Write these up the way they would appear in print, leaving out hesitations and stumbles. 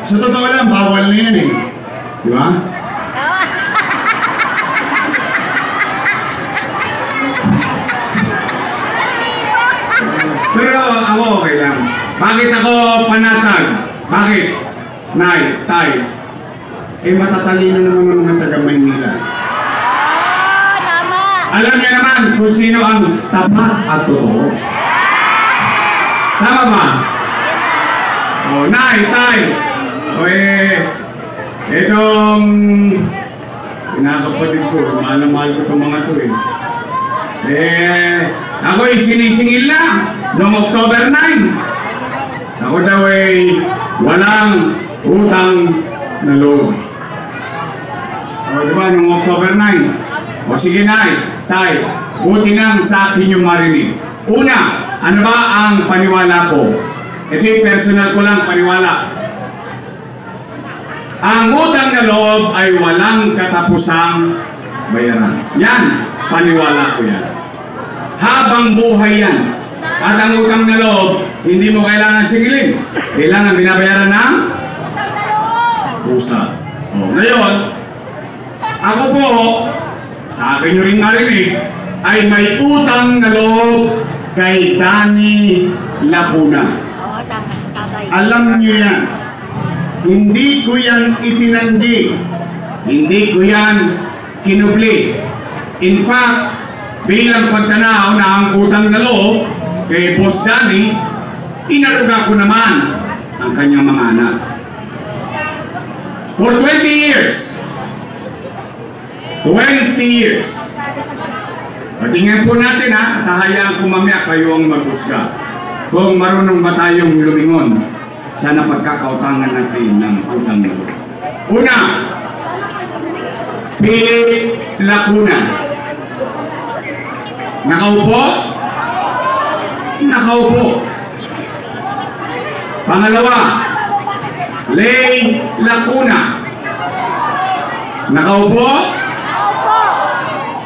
Sa totoo lang, bawal na yan eh. Di ba? Pero ako okay lang. Bakit ako panatag? Bakit? Nay, tay. Eh matatalino naman ng mga taga Maynila. Tama! Alam niyo naman kung sino ang tapat at totoo. Tama ba? O, nay, tay. O itong kinakapatid ko, mahal ko itong mga to ako'y sinisingil lang noong October 9. Ako daw ay walang utang na loob. O diba, noong October 9. O sige nay, tay, buti nang sa akin yung marinig. Una, ano ba ang paniwala ko? Ito yung personal ko lang paniwala. Ang utang na loob ay walang katapusang bayaran. Yan, paniwala ko yan. Habang buhay yan. At ang utang na loob, hindi mo kailangan singilin. Kailangan binabayaran ng pusa. O, ngayon, ako po, sa akin nyo rin marinig, ay may utang na loob kay Danny Lacuna. Oo, tama sa tatay. Alam nyo yan. Hindi ko yan itinanggi. Hindi ko yan kinubli. In fact, bilang pagtanaw na ang utang na loob kay Boss Danny, inaruga ko naman ang kanyang mga anak. For 20 years. 20 years. Patingin po natin ha, kahayaan ko mamaya kayo ang mag-usga. Kung marunong ba tayong lumingon sa napagkakautangan natin ng utang na loob. Una, Philip Lacuna. Nakaupo? Nakaupo. Pangalawa, Lay Lacuna. Nakaupo?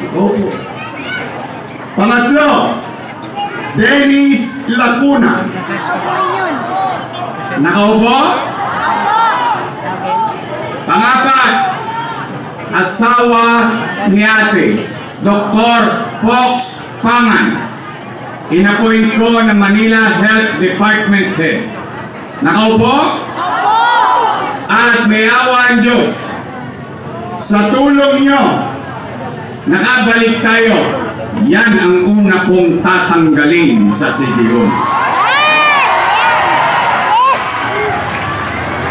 Nakaupo. Pangatlo, Dennis Lacuna. Nakaupo? Pangapat, asawa ni ate, Dr. Fox Pangan. Inapoint ko ng Manila Health Department Head. Nakaupo? At may awa ang Diyos. Sa tulong nyo, nakabalik tayo. Yan ang una kong tatanggalin sa CDO.